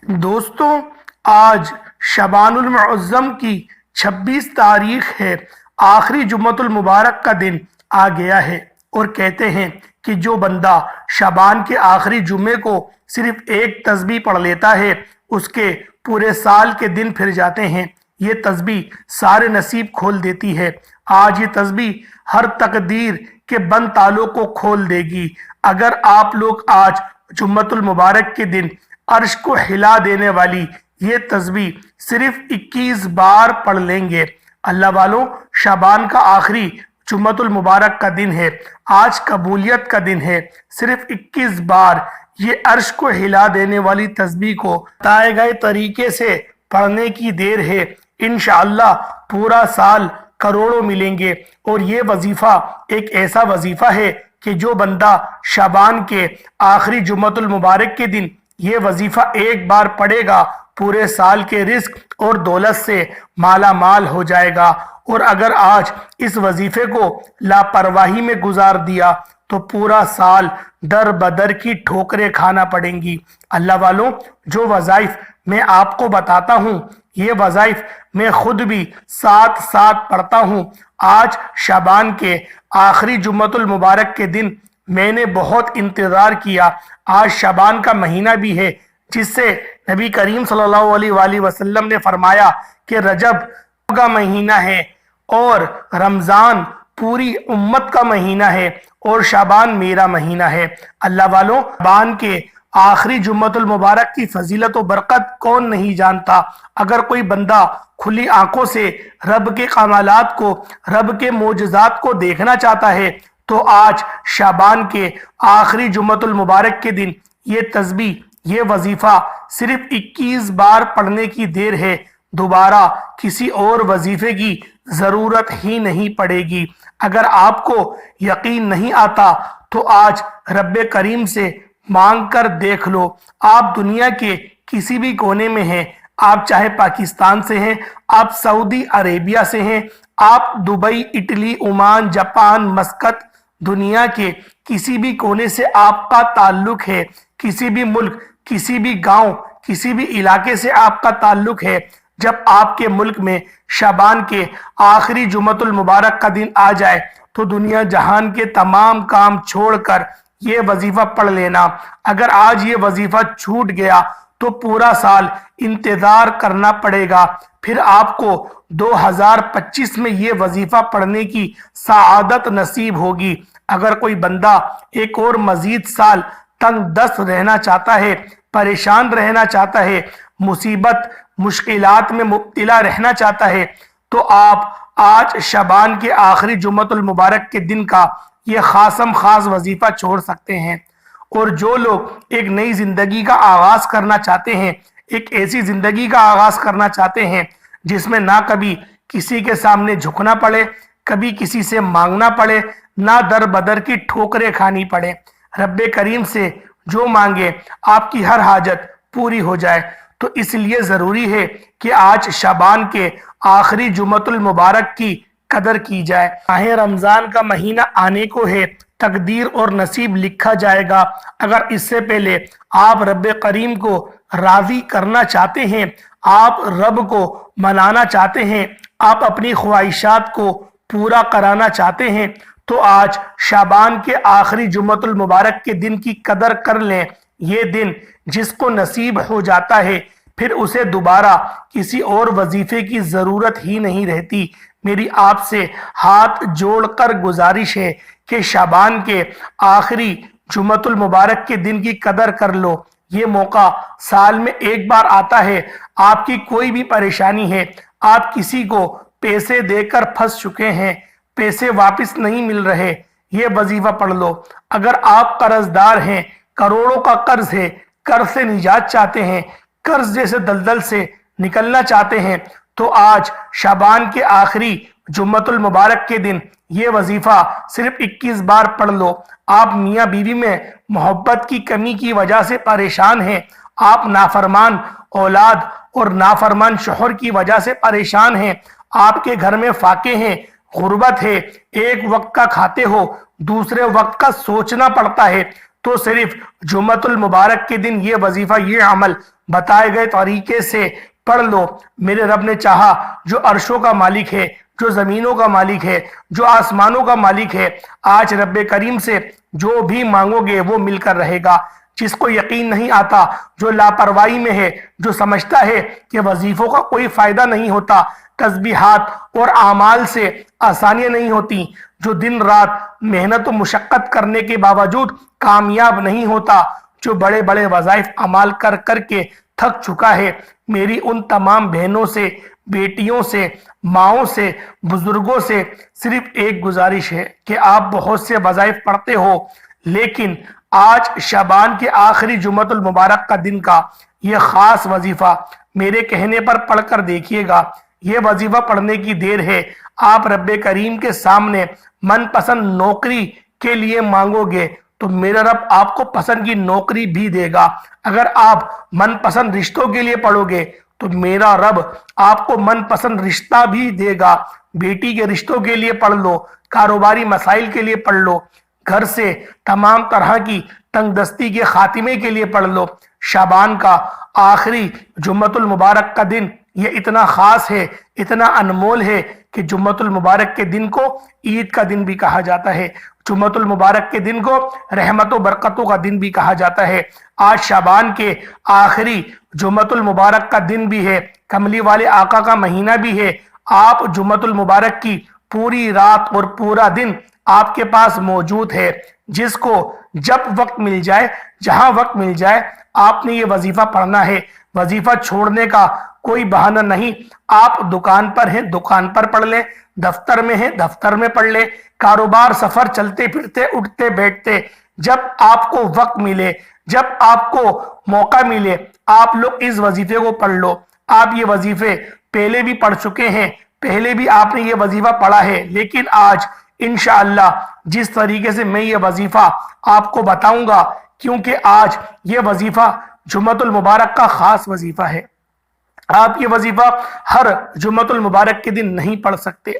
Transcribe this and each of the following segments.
दोस्तों, आज शबानुल मुअज़्ज़म की 26 तारीख है। आखिरी जुम्मतुल मुबारक का दिन आ गया है और कहते हैं कि जो बंदा शबान के आखिरी जुम्मे को सिर्फ एक तस्बीह पढ़ लेता है, उसके पूरे साल के दिन फिर जाते हैं। ये तस्बीह सारे नसीब खोल देती है। आज ये तस्बीह हर तकदीर के बंद तालों को खोल देगी। अगर आप लोग आज जुम्मतुल मुबारक के दिन अर्श को हिला देने वाली ये तस्बीह सिर्फ 21 बार पढ़ लेंगे। अल्लाह वालों, शाबान का आखिरी जुम्मतुल मुबारक का दिन है। आज कबूलियत का दिन है। सिर्फ 21 बार ये अर्श को हिला देने वाली तस्बीह को बताए गए तरीके से पढ़ने की देर है। इंशाअल्लाह पूरा साल करोड़ों मिलेंगे। और ये वजीफा एक ऐसा वजीफा है कि जो बंदा शाबान के आखिरी जुम्मतुल मुबारक के दिन ये वजीफा एक बार पढ़ेगा, पूरे साल के रिस्क और दौलत से माला माल हो जाएगा। और अगर आज इस वजीफे को लापरवाही में गुजार दिया तो पूरा साल दर बदर की ठोकरें खाना पड़ेंगी। अल्लाह वालों, जो वज़ाइफ मैं आपको बताता हूँ, ये वज़ाइफ मैं खुद भी साथ साथ पढ़ता हूँ। आज शाबान के आखिरी जुम्मतुल मुबारक के दिन मैंने बहुत इंतज़ार किया। आज शाबान का महीना भी है, जिससे नबी करीम सल्लल्लाहु अलैहि वसल्लम ने फरमाया कि रजब का महीना है और रमज़ान पूरी उम्मत का महीना है और शाबान मेरा महीना है। अल्लाह वालों, शाबान के आखिरी जुम्मतुल मुबारक की फजीलत व बरकत कौन नहीं जानता। अगर कोई बंदा खुली आंखों से रब के कमालात को, रब के मोजज़ात को देखना चाहता है, तो आज शाबान के आखिरी जुम्मतुल मुबारक के दिन ये तस्बीह, ये वजीफा सिर्फ 21 बार पढ़ने की देर है। दोबारा किसी और वजीफे की जरूरत ही नहीं पड़ेगी। अगर आपको यकीन नहीं आता तो आज रब्बे करीम से मांग कर देख लो। आप दुनिया के किसी भी कोने में हैं, आप चाहे पाकिस्तान से हैं, आप सऊदी अरेबिया से हैं, आप दुबई, इटली, ओमान, जापान, मस्कत, दुनिया के किसी भी कोने से आपका ताल्लुक है, किसी भी मुल्क, किसी भी गांव, किसी भी इलाके से आपका ताल्लुक है, जब आपके मुल्क में शाबान के आखिरी जुम्मतुल मुबारक का दिन आ जाए तो दुनिया जहान के तमाम काम छोड़कर ये वजीफा पढ़ लेना। अगर आज ये वजीफा छूट गया तो पूरा साल इंतजार करना पड़ेगा। फिर आपको 2025 में ये वजीफा पढ़ने की सआदत नसीब होगी। अगर कोई बंदा एक और मजीद साल तंग दस्त रहना चाहता है, परेशान रहना चाहता है, मुसीबत मुश्किलात में मुब्तला रहना चाहता है, तो आप आज शाबान के आखिरी जुम्मतुल मुबारक के दिन का ये खासम खास वजीफा छोड़ सकते हैं। और जो लोग एक नई जिंदगी का आगाज करना चाहते हैं, एक ऐसी जिंदगी का आगाज करना चाहते हैं जिसमें ना कभी किसी के सामने झुकना पड़े, कभी किसी से मांगना पड़े, ना दर बदर की ठोकरें खानी पड़े, रब्बे करीम से जो मांगे आपकी हर हाजत पूरी हो जाए, तो इसलिए जरूरी है कि आज शाबान के आखिरी जुम्मतुल मुबारक की कदर की जाए। माह रमजान का महीना आने को है, तकदीर और नसीब लिखा जाएगा। अगर इससे पहले आप रब्बे करीम को राजी करना चाहते हैं, आप रब को मनाना चाहते हैं, आप अपनी ख्वाहिशात को पूरा कराना चाहते हैं, तो आज शाबान के आखिरी जुम्मतुल मुबारक के दिन की कदर कर लें। ये दिन जिसको नसीब हो जाता है, फिर उसे दोबारा किसी और वजीफे की जरूरत ही नहीं रहती। मेरी आपसे हाथ जोड़कर गुजारिश है कि शाबान के आखिरी जुम्मतुल मुबारक के दिन की कदर कर लो। ये मौका साल में एक बार आता है। आपकी कोई भी परेशानी है, आप किसी को पैसे देकर फंस चुके हैं, पैसे वापस नहीं मिल रहे, ये वजीफा पढ़ लो। अगर आप कर्जदार हैं, करोड़ों का कर्ज है, कर्ज से निजात चाहते हैं, कर्ज जैसे दलदल से निकलना चाहते हैं, तो आज शाबान के आखिरी जुम्मतुल मुबारक के दिन ये वजीफा सिर्फ 21 बार पढ़ लो। आप मियाँ बीवी में मोहब्बत की कमी की वजह से परेशान हैं, आप नाफरमान औलाद और नाफरमान शोहर की वजह से परेशान हैं, आपके घर में फाके हैं, गुर्बत है, एक वक्त का खाते हो, दूसरे वक्त का सोचना पड़ता है, तो सिर्फ जुम्मतुल मुबारक के दिन ये वजीफा, ये अमल बताए गए तरीके से पढ़ लो। मेरे रब ने चाहा, जो अर्शों का मालिक है, जो जमीनों का मालिक है, जो आसमानों का मालिक है, आज रब करीम से जो भी मांगोगे वो मिलकर रहेगा। जिसको यकीन नहीं आता, जो लापरवाही में है, जो समझता है कि वजीफों का कोई फायदा नहीं होता, तस्बीहात और आमाल से आसानियां नहीं होती, जो दिन रात मेहनत और मुशक्कत करने के बावजूद कामयाब नहीं होता, जो बड़े बड़े वज़ाइफ अमाल कर करके थक चुका है, मेरी उन तमाम बहनों से, बेटियों से, माओं से, बुजुर्गों से सिर्फ एक गुजारिश है कि आप बहुत से वज़ाइफ पढ़ते हो, लेकिन आज शबान के आखिरी जुम्मतुल मुबारक का दिन का ये खास वजीफा मेरे कहने पर पढ़कर देखिएगा। ये वजीफा पढ़ने की देर है, आप रब्बे करीम के सामने मनपसंद नौकरी के लिए मांगोगे तो मेरा रब आपको पसंद की नौकरी भी देगा। अगर आप मनपसंद रिश्तों के लिए पढ़ोगे तो मेरा रब आपको मनपसंद रिश्ता भी देगा। बेटी के रिश्तों के लिए पढ़ लो, कारोबारी मसाइल के लिए पढ़ लो, घर से तमाम तरह की तंगदस्ती के खातिमे के लिए पढ़ लो। शाबान का आखिरी जुम्मतुल मुबारक का दिन ये इतना खास है, इतना अनमोल है कि जुम्मतुल मुबारक के दिन को ईद का दिन भी कहा जाता है। जुम्मतुल मुबारक के दिन को रहमतों बरकतों का दिन भी कहा जाता है। आज शाबान के आखिरी जुम्मतुल मुबारक का दिन भी है, कमली वाले आका का महीना भी है। आप जुम्मतुल मुबारक की पूरी रात और पूरा दिन आपके पास मौजूद है। जिसको जब वक्त मिल जाए, जहां वक्त मिल जाए, आपने ये वजीफा पढ़ना है। वजीफा छोड़ने का कोई बहाना नहीं। आप दुकान पर हैं, दुकान पर पढ़ ले, दफ्तर में हैं, दफ्तर में पढ़ ले, कारोबार, सफर, चलते फिरते, उठते बैठते, जब आपको वक्त मिले, जब आपको मौका मिले, आप लोग इस वजीफे को पढ़ लो। आप ये वजीफे पहले भी पढ़ चुके हैं, पहले भी आपने ये वजीफा पढ़ा है, लेकिन आज इंशाअल्लाह जिस तरीके से मैं ये वजीफा आपको बताऊंगा, क्योंकि आज ये वजीफा जुम्मतुल मुबारक का खास वजीफा है। आप ये वजीफा हर जुम्मतुल मुबारक के दिन नहीं पढ़ सकते।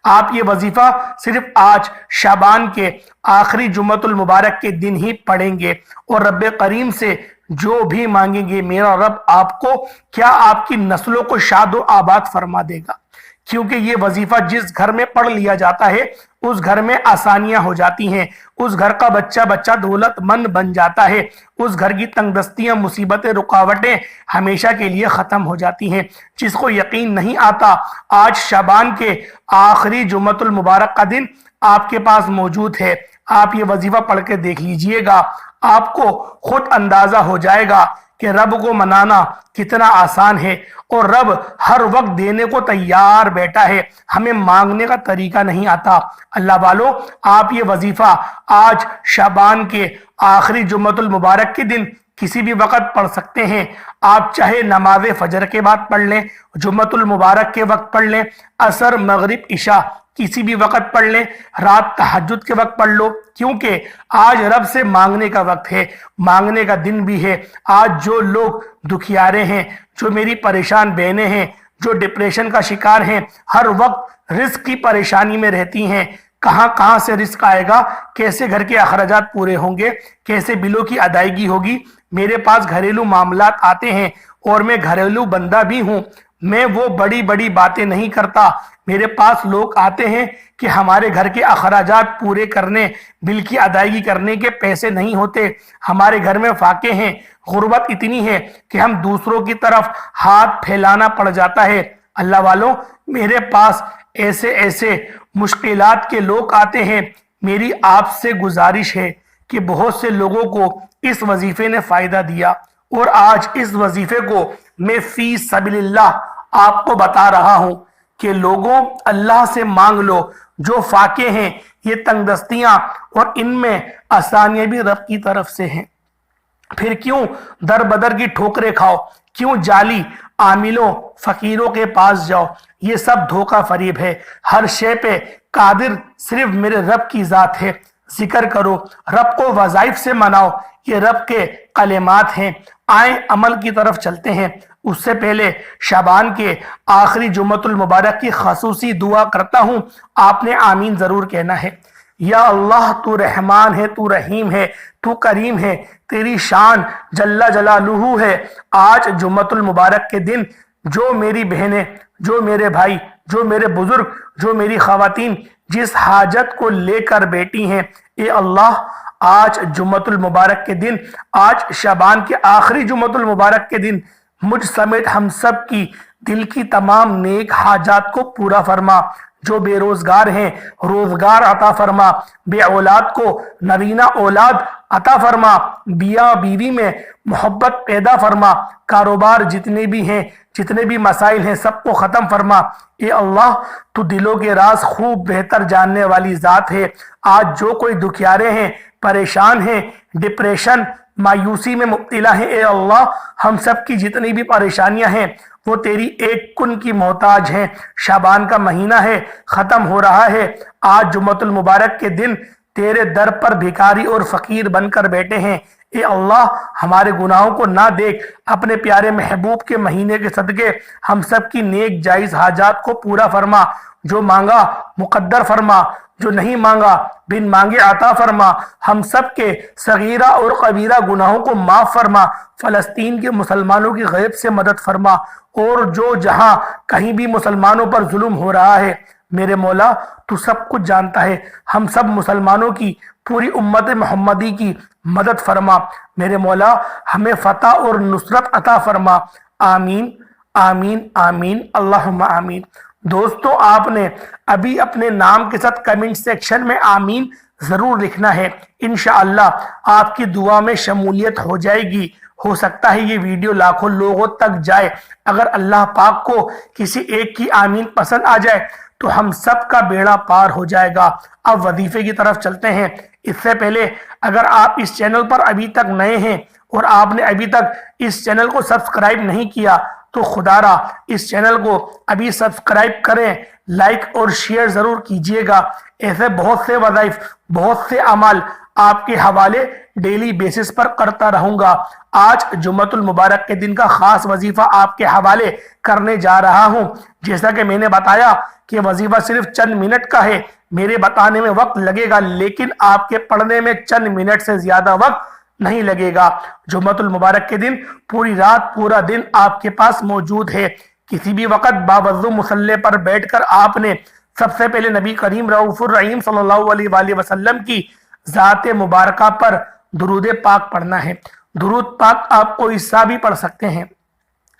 आप ये वजीफा सिर्फ आज शाबान के आखिरी जुम्मतुल मुबारक के दिन ही पढ़ेंगे और रब्बे करीम से जो भी मांगेंगे मेरा रब आपको क्या आपकी नस्लों को शादो आबाद फरमा देगा। क्योंकि ये वजीफा जिस घर में पढ़ लिया जाता है उस घर में आसानियां हो जाती हैं, उस घर का बच्चा बच्चा दौलतमंद बन जाता है, उस घर की तंगदस्तियां, मुसीबतें, रुकावटें हमेशा के लिए खत्म हो जाती हैं। जिसको यकीन नहीं आता, आज शाबान के आखिरी जुम्मतुल मुबारक का दिन आपके पास मौजूद है। आप ये वजीफा पढ़ के देख लीजिएगा, आपको खुद अंदाजा हो जाएगा कि रब को मनाना कितना आसान है और रब हर वक्त देने को तैयार बैठा है। हमें मांगने का तरीका नहीं आता। अल्लाह वालों, आप ये वजीफा आज शाबान के आखिरी जुम्मतुल मुबारक के दिन किसी भी वक्त पढ़ सकते हैं। आप चाहे नमाज फजर के बाद पढ़ लें, जुम्मतुल मुबारक के वक्त पढ़ लें, असर, मगरिब, इशा किसी भी वक्त पढ़ लें, रात तहज्जुद के वक्त पढ़ लो, क्योंकि आज रब से मांगने का वक्त है, मांगने का दिन भी है। आज जो लोग दुखियारे हैं, जो मेरी परेशान बहनें हैं, जो डिप्रेशन का शिकार हैं, हर वक्त रिस्क की परेशानी में रहती हैं, कहां से रिस्क आएगा, कैसे घर के अखराजात पूरे होंगे, कैसे बिलों की अदायगी होगी। मेरे पास घरेलू मामलात आते हैं और मैं घरेलू बंदा भी हूं। मैं वो बड़ी बड़ी बातें नहीं करता। मेरे पास लोग आते हैं कि हमारे घर के अखराजात पूरे करने, बिल की अदायगी करने के पैसे नहीं होते, हमारे घर में फाके हैं, गुर्बत इतनी है कि हम दूसरों की तरफ हाथ फैलाना पड़ जाता है। अल्लाह वालों, मेरे पास ऐसे ऐसे मुश्किलात के लोग आते हैं। मेरी आपसे गुजारिश है कि बहुत से लोगों को इस वजीफे ने फायदा दिया और आज इस वजीफे को मैं फी सबिलिल्लाह आपको बता रहा हूं कि लोगों, अल्लाह से मांग लो। जो फाके हैं, ये तंगदस्तियां और इनमें आसानियां भी रब की तरफ से हैं। फिर क्यों दर बदर की ठोकरें खाओ, क्यों जाली आमिलों, फकीरों के पास जाओ। ये सब धोखा फरीब है। हर शे पे कादिर सिर्फ मेरे रब की जात है। जिक्र करो, रब को वज़ाइफ से मनाओ, ये रब के कलेमात हैं। आए अमल की तरफ चलते हैं। उससे पहले शाबान के आखिरी जुम्मतुल मुबारक की खसूसी दुआ करता हूं, आपने आमीन जरूर कहना है। یا اللہ تو رحمان ہے، تو رحیم ہے، تو کریم ہے، تیری شان جل جلالہ ہے۔ آج جمعۃ المبارک کے دن جو میری بہنیں، جو میرے بھائی، جو میرے بزرگ، جو میری خواتین جس حاجت کو لے کر بیٹھی ہیں، اے اللہ آج جمعۃ المبارک کے دن، آج شعبان کے آخری جمعۃ المبارک کے دن مجھ سمیت ہم سب کی دل کی تمام نیک حاجات کو پورا فرما۔ جو بے روزگار ہیں روزگار عطا فرما، بے اولاد کو نرینہ اولاد عطا فرما، بیاں بیوی میں محبت پیدا فرما، کاروبار جتنے بھی ہیں، جتنے بھی مسائل ہیں سب کو ختم فرما۔ اے اللہ تو دلوں کے راز خوب بہتر جاننے والی ذات ہے۔ آج جو کوئی دکھیارے ہیں، پریشان ہیں، ڈپریشن مایوسی میں مبتلا ہیں، اے اللہ ہم سب کی جتنی بھی پریشانیاں ہیں وہ تیری ایک کن کی محتاج ہیں۔ شعبان کا مہینہ ہے، ختم ہو رہا ہے، آج جمعۃ المبارک کے دن تیرے در پر بھکاری اور فقیر بن کر بیٹھے ہیں۔ اے اللہ ہمارے گناہوں کو نہ دیکھ، اپنے پیارے محبوب کے مہینے کے صدقے ہم سب کی نیک جائز حاجات کو پورا فرما۔ جو مانگا مقدر فرما، جو نہیں مانگا بن مانگے عطا فرما۔ ہم سب کے صغیرہ اور کبیرہ گناہوں کو معاف فرما۔ فلسطین کے مسلمانوں کی غیب سے مدد فرما، اور جو جہاں کہیں بھی مسلمانوں پر ظلم ہو رہا ہے میرے مولا تو سب کچھ جانتا ہے، ہم سب مسلمانوں کی، پوری امت محمدی کی مدد فرما۔ میرے مولا ہمیں فتح اور نصرت عطا فرما۔ آمین آمین آمین اللہم آمین۔ دوستو آپ نے ابھی اپنے نام کے ساتھ کمنٹ سیکشن میں آمین ضرور لکھنا ہے، انشاءاللہ آپ کی دعا میں شمولیت ہو جائے گی۔ ہو سکتا ہے یہ ویڈیو لاکھوں لوگوں تک جائے، اگر اللہ پاک کو کسی ایک کی آمین پسند آ جائے تو ہم سب کا بیڑا پار ہو جائے گا۔ اب وظیفے کی طرف چلتے ہیں۔ اس سے پہلے اگر آپ اس چینل پر ابھی تک نئے ہیں اور آپ نے ابھی تک اس چینل کو سبسکرائب نہیں کیا تو خدا را اس چینل کو ابھی سبسکرائب کریں، لائک اور شیئر ضرور کیجئے گا۔ ایسے بہت سے وظائف، بہت سے اعمال آپ کے حوالے ڈیلی بیسس پر کرتا رہوں گا۔ آج جمعۃ المبارک کے دن کا خاص وظیفہ آپ کے حوالے کرنے جا رہا ہوں۔ جیسا کہ میں نے بتایا کہ وظیفہ صرف چند منٹ کا ہے، میرے بتانے میں وقت لگے گا لیکن آپ کے پڑھنے میں چند منٹ سے زیادہ وقت نہیں لگے گا۔ جمعۃ المبارک کے دن پوری رات پورا دن آپ کے پاس موجود ہے۔ کسی بھی وقت باوضو مصلی پر بیٹھ کر آپ نے سب سے پہلے نبی کریم رؤوف الرحیم صلی اللہ علیہ وآلہ وسلم کی ذات مبارکہ پر درود پاک پڑھنا ہے۔ درود پاک آپ کوئی سا بھی پڑھ سکتے ہیں،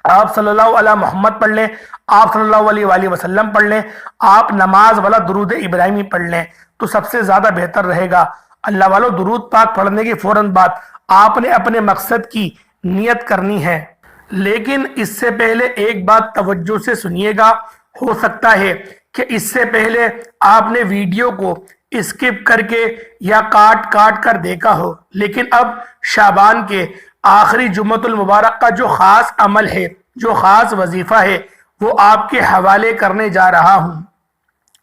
آپ صلی اللہ علیہ محمد پڑھ لیں، آپ صلی اللہ علیہ وآلہ وسلم پڑھ لیں، آپ نماز والا درود ابراہیمی پڑھ لیں تو سب سے زیادہ بہتر رہے گا۔ اللہ والو درود پاک پڑھنے کے فوراً بعد آپ نے اپنے مقصد کی نیت کرنی ہے، لیکن اس سے پہلے ایک بات توجہ سے سنیے گا۔ ہو سکتا ہے کہ اس سے پہلے آپ نے ویڈیو کو اسکپ کر کے یا کاٹ کاٹ کر دیکھا ہو، لیکن اب شعبان کے آخری جمعۃ المبارک کا جو خاص عمل ہے، جو خاص وظیفہ ہے وہ آپ کے حوالے کرنے جا رہا ہوں۔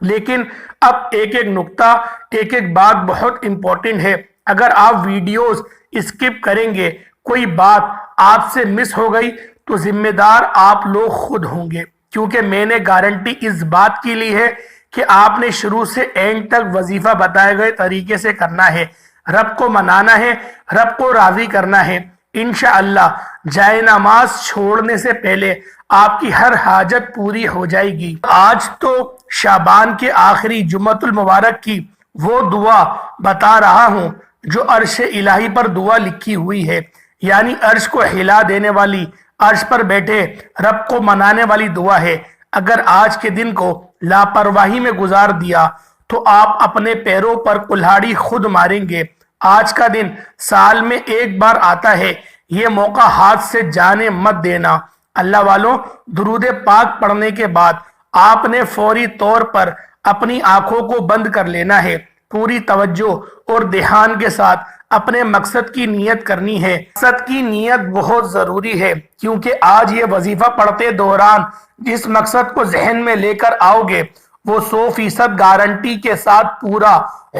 لیکن اب ایک ایک نقطہ، ایک ایک بات بہت امپورٹنٹ ہے۔ اگر آپ ویڈیوز اسکپ کریں گے، کوئی بات آپ سے مس ہو گئی تو ذمہ دار آپ لوگ خود ہوں گے، کیونکہ میں نے گارنٹی اس بات کی لی ہے کہ آپ نے شروع سے اینڈ تک وظیفہ بتائے گئے طریقے سے کرنا ہے، رب کو منانا ہے، رب کو راضی کرنا ہے۔ انشاءاللہ جائے نماز چھوڑنے سے پہلے آپ کی ہر حاجت پوری ہو جائے گی۔ آج تو شعبان کے آخری جمعۃ المبارک کی وہ دعا بتا رہا ہوں جو عرش الہی پر دعا لکھی ہوئی ہے، یعنی عرش کو ہلا دینے والی، عرش پر بیٹھے رب کو منانے والی دعا ہے۔ اگر آج کے دن کو لاپرواہی میں گزار دیا تو آپ اپنے پیروں پر کلہاڑی خود ماریں گے۔ آج کا دن سال میں ایک بار آتا ہے، یہ موقع ہاتھ سے جانے مت دینا۔ اللہ والوں درود پاک پڑھنے کے بعد آپ نے فوری طور پر اپنی آنکھوں کو بند کر لینا ہے، پوری توجہ اور دھیان کے ساتھ اپنے مقصد کی نیت کرنی ہے۔ مقصد کی نیت بہت ضروری ہے، کیونکہ آج یہ وظیفہ پڑھتے دوران جس مقصد کو ذہن میں لے کر آؤ گے وہ 100% گارنٹی کے ساتھ پورا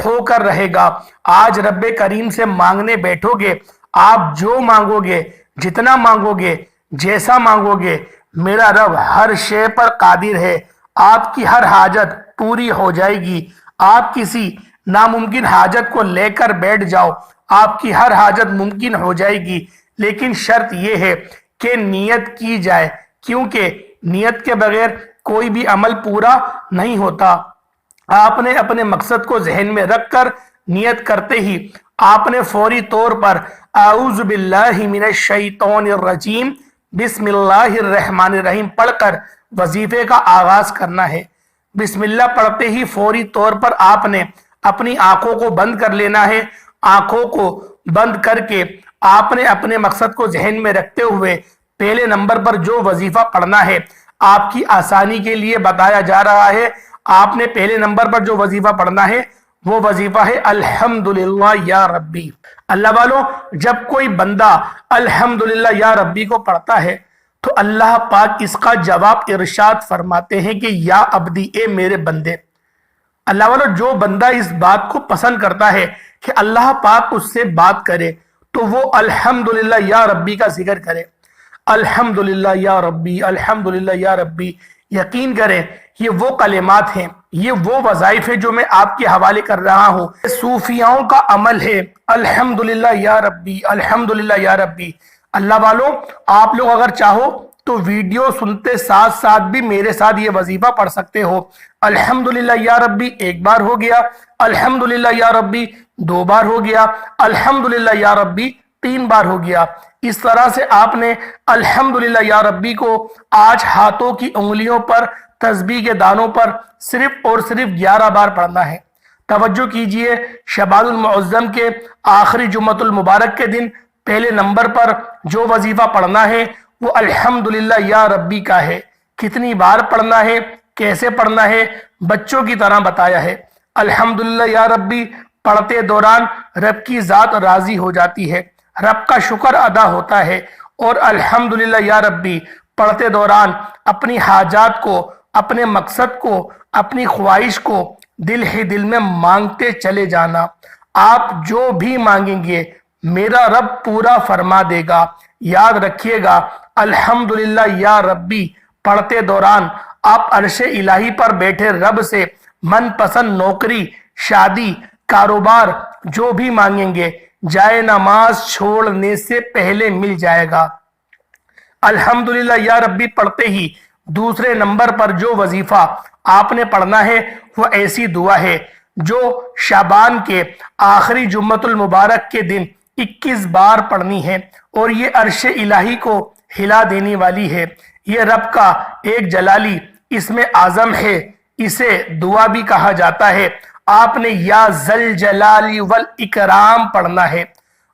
ہو کر رہے گا۔ آج رب کریم سے مانگنے بیٹھو گے، آپ جو مانگو گے، جتنا مانگو گے، جیسا مانگو گے، میرا رب ہر شے پر قادر ہے، آپ کی ہر حاجت پوری ہو جائے گی۔ آپ کسی नामुमकिन हाजत को लेकर बैठ जाओ, आपकी हर हाजत मुमकिन हो जाएगी। लेकिन शर्त यह है कि नियत की जाए, क्योंकि नियत के बगैर कोई भी अमल पूरा नहीं होता। आपने अपने मकसद को जहन में रखकर नियत करते ही आपने फौरी तौर पर आऊज़ु बिल्लाहि मिनश शैतानिर रजीम बिस्मिल्लाहिर रहमानिर रहीम पढ़कर वजीफे का आगाज करना है। बिस्मिल्लाह पढ़ते ही फौरी तौर पर आपने अपनी आंखों को बंद कर लेना है। आंखों को बंद करके आपने अपने मकसद को जहन में रखते हुए पहले नंबर पर जो वजीफा पढ़ना है, आपकी आसानी के लिए बताया जा रहा है। आपने पहले नंबर पर जो वजीफा पढ़ना है वो वजीफा है अल्हम्दुलिल्लाह या रब्बी। अल्लाह वालों, जब कोई बंदा अल्हम्दुलिल्लाह या रब्बी को पढ़ता है तो अल्लाह पाक इसका जवाब इरशाद फरमाते हैं कि या अब्दी, ए मेरे बंदे। अल्लाह वालों, जो बंदा इस बात को पसंद करता है कि अल्लाह पाक उससे बात करे तो वो अल्हम्दुलिल्लाह या रब्बी का जिक्र करे। अल्हम्दुलिल्लाह या रब्बी, अल्हम्दुलिल्लाह या रब्बी। यकीन करें ये वो कलिमात हैं, ये वो वज़ाइफ है जो मैं आपके हवाले कर रहा हूँ। सूफियाओं का अमल है अल्हम्दुलिल्लाह या रब्बी, अल्हम्दुलिल्लाह या रब्बी। अल्लाह वालों, आप लोग अगर चाहो तो वीडियो सुनते साथ साथ भी मेरे साथ ये वजीफा पढ़ सकते हो। अल्हम्दुलिल्लाह या रब्बी एक बार हो गया, अल्हम्दुलिल्लाह या रब्बी दो बार हो गया, अल्हम्दुलिल्लाह या रब्बी तीन बार हो गया। इस तरह से आपने अल्हम्दुलिल्लाह या रब्बी को आज हाथों की उंगलियों पर, तस्बीह के दानों पर सिर्फ और सिर्फ 11 बार पढ़ना है। तवज्जो कीजिए, शबानुल मुअज्जम के आखिरी जुम्मतुल मुबारक के दिन पहले नंबर पर जो वजीफा पढ़ना है वो अल्हम्दुलिल्लाह या रब्बी का है। कितनी बार पढ़ना है, कैसे पढ़ना है, बच्चों की तरह बताया है। अल्हम्दुलिल्लाह या रब्बी पढ़ते दौरान रब की जात राजी हो जाती है, रब का शुक्र अदा होता है। और अल्हम्दुलिल्लाह या रब्बी पढ़ते दौरान अपनी हाजात को, अपने मकसद को, अपनी ख्वाहिश को दिल ही दिल में मांगते चले जाना। आप जो भी मांगेंगे मेरा रब पूरा फरमा देगा। याद रखिएगा, अल्हम्दुलिल्लाह या रब्बी पढ़ते दौरान आप अर्शे इलाही पर बैठे रब से मनपसंद नौकरी, शादी, कारोबार जो भी मांगेंगे जाए नमाज छोड़ने से पहले मिल जाएगा। अल्हम्दुलिल्लाह या रब्बी पढ़ते ही दूसरे नंबर पर जो वजीफा आपने पढ़ना है वो ऐसी दुआ है जो शाबान के आखिरी जुम्मतुल मुबारक के दिन 21 बार पढ़नी है और ये अर्शे इलाही को हिला देने वाली है। ये रब का एक जलाली इसमें आजम है, इसे दुआ भी कहा जाता है। आपने या जल जलाली वल इकराम पढ़ना है।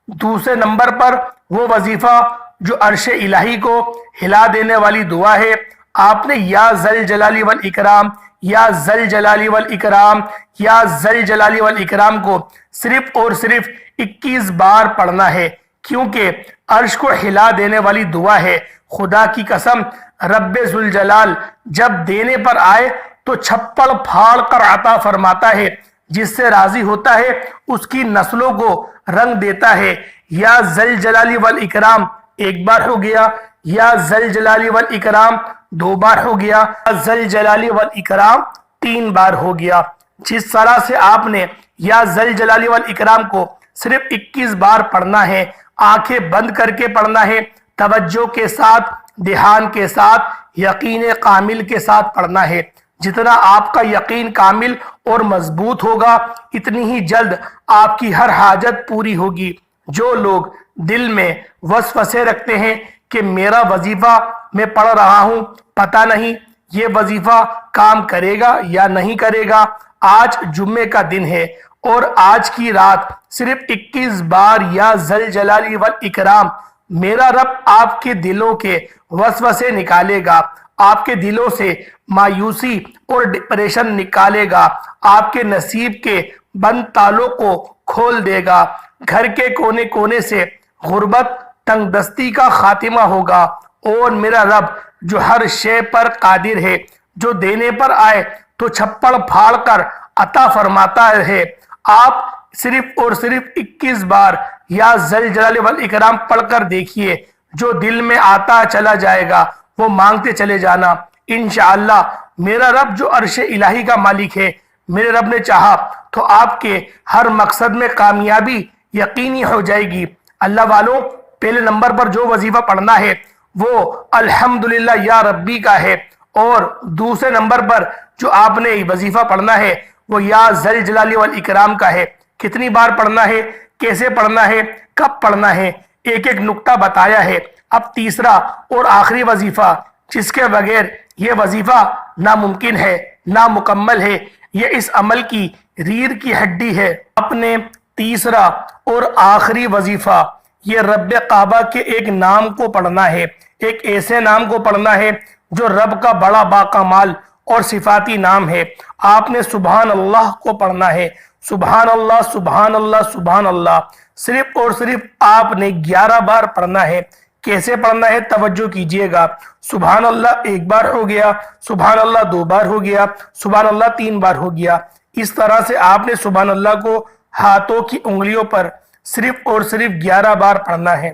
दूसरे नंबर पर वो वजीफा जो अर्शे इलाही को हिला देने वाली दुआ है, आपने या जल जलाली वल इकराम, या जल जलाली वल इकराम, या जल जलाली वल इकराम को सिर्फ और सिर्फ 21 बार पढ़ना है, क्योंकि अर्श को हिला देने वाली दुआ है। खुदा की कसम, रब्बे जुल जलाल जब देने पर आए तो छप्पड़ फाड़ कर अता फरमाता है, जिससे राजी होता है उसकी नस्लों को रंग देता है। या जल जलाली वल इकराम एक बार हो गया, या जल जलाली वल इकराम दो बार हो गया, जल जलाली वल इकराम तीन बार हो गया। जिस तरह से आपने या जल जलाली वल इकराम को सिर्फ 21 बार पढ़ना है, आंखें बंद करके पढ़ना है, तवज्जो के साथ, ध्यान के साथ, यकीन कामिल के साथ पढ़ना है। जितना आपका यकीन कामिल और मजबूत होगा इतनी ही जल्द आपकी हर हाजत पूरी होगी। जो लोग दिल में वसवसे रखते हैं कि मेरा वजीफा मैं पढ़ रहा हूं, पता नहीं ये वजीफा काम करेगा या नहीं करेगा, आज जुम्मे का दिन है और आज की रात सिर्फ 21 बार या जल जलाली वल इकराम मेरा रब आपके दिलों के वसवसे निकालेगा, आपके दिलों से मायूसी और डिप्रेशन निकालेगा, आपके नसीब के बंद तालों को खोल देगा। घर के कोने कोने से गुर्बत, तंगदस्ती का खातिमा होगा और मेरा रब जो हर शे पर कादिर है, जो देने पर आए तो छप्पड़ फाड़ कर अता फरमाता है। आप सिर्फ और सिर्फ 21 बार या जल जलाल वल इकराम पढ़कर देखिए, जो दिल में आता चला जाएगा वो मांगते चले जाना। इंशाअल्लाह मेरा रब जो अर्शे इलाही का मालिक है, मेरे रब ने चाहा تو آپ کے ہر مقصد میں کامیابی یقینی ہو جائے گی۔ اللہ والوں، پہلے نمبر پر جو وظیفہ پڑھنا ہے وہ الحمدللہ یا ربی کا ہے، اور دوسرے نمبر پر جو آپ نے وظیفہ پڑھنا ہے وہ یا ذل جلال والاکرام کا ہے۔ کتنی بار پڑھنا ہے، کیسے پڑھنا ہے، کب پڑھنا ہے، ایک ایک نقطہ بتایا ہے۔ اب تیسرا اور آخری وظیفہ جس کے بغیر یہ وظیفہ ناممکن ہے، نامکمل ہے، یہ اس عمل کی ریڑھ کی ہڈی ہے۔ اپنے تیسرا اور آخری وظیفہ یہ رب کعبہ کے ایک نام کو پڑھنا ہے، ایک ایسے نام کو پڑھنا ہے جو رب کا بڑا باکمال اور صفاتی نام ہے۔ آپ نے سبحان اللہ کو پڑھنا ہے، سبحان اللہ سبحان اللہ سبحان اللہ، صرف اور صرف آپ نے 11 بار پڑھنا ہے۔ کیسے پڑھنا ہے توجہ کیجئے گا۔ سبحان اللہ ایک بار ہو گیا، سبحان اللہ 2 بار ہو گیا، سبحان اللہ 3 بار ہو گیا۔ اس طرح سے آپ نے سبحان اللہ کو ہاتھوں کی انگلیوں پر صرف اور صرف 11 بار پڑھنا ہے۔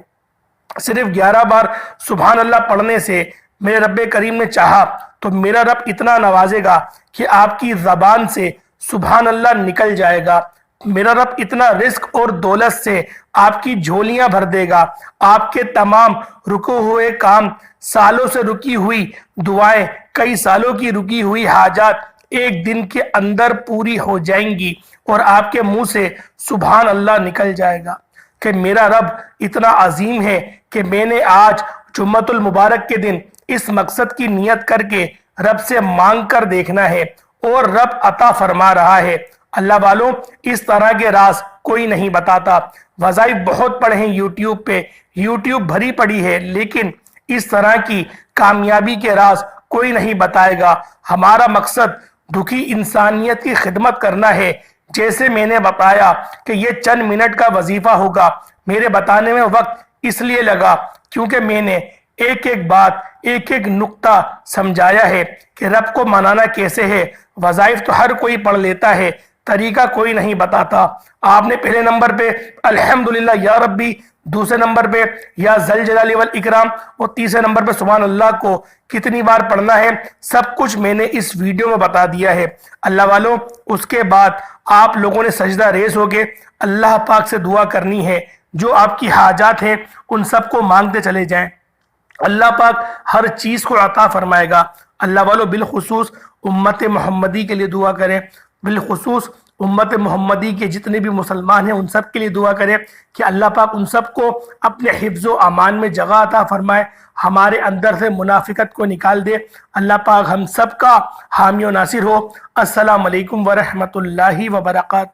صرف 11 بار سبحان اللہ پڑھنے سے میرے رب کریم نے چاہا تو میرا رب اتنا نوازے گا کہ آپ کی زبان سے سبحان اللہ نکل جائے گا۔ میرا رب اتنا رزق اور دولت سے آپ کی جھولیاں بھر دے گا۔ آپ کے تمام رکے ہوئے کام، سالوں سے رکی ہوئی دعائیں، کئی سالوں کی رکی ہوئی حاجات ایک دن کے اندر پوری ہو جائیں گی، اور آپ کے منہ سے سبحان اللہ نکل جائے گا کہ میرا رب اتنا عظیم ہے کہ میں نے آج جمعۃ المبارک کے دن اس مقصد کی نیت کر کے رب سے مانگ کر دیکھنا ہے، اور رب عطا فرما رہا ہے۔ اللہ والوں، اس طرح کے راز کوئی نہیں بتاتا۔ وظائف بہت پڑے ہیں یوٹیوب پہ، یوٹیوب بھری پڑی ہے، لیکن اس طرح کی کامیابی کے راز کوئی نہیں بتائے گا۔ ہمارا مقصد دکھی انسانیت کی خدمت کرنا ہے۔ جیسے میں نے بتایا کہ یہ چند منٹ کا وظیفہ ہوگا، میرے بتانے میں وقت اس لیے لگا کیونکہ میں نے ایک ایک بات، ایک ایک نقطہ سمجھایا ہے کہ رب کو منانا کیسے ہے۔ وظائف تو ہر کوئی پڑھ لیتا ہے، طریقہ کوئی نہیں بتاتا۔ آپ نے پہلے نمبر پہ الحمدللہ یا ربی، دوسرے نمبر پہ یا ذل جلال والاکرام، اور تیسرے نمبر پہ سبحان اللہ کو کتنی بار پڑھنا ہے، سب کچھ میں نے اس ویڈیو میں بتا دیا ہے۔ اللہ والوں، اس کے بعد آپ لوگوں نے سجدہ ریز ہو کے اللہ پاک سے دعا کرنی ہے۔ جو آپ کی حاجات ہیں ان سب کو مانگتے چلے جائیں، اللہ پاک ہر چیز کو عطا فرمائے گا۔ اللہ والوں، بالخصوص امت محمدی کے لیے دعا کریں، بالخصوص امت محمدی کے جتنے بھی مسلمان ہیں ان سب کے لیے دعا کریں کہ اللہ پاک ان سب کو اپنے حفظ و امان میں جگہ عطا فرمائے، ہمارے اندر سے منافقت کو نکال دے۔ اللہ پاک ہم سب کا حامی و ناصر ہو۔ السلام علیکم ورحمۃ اللہ وبرکاتہ۔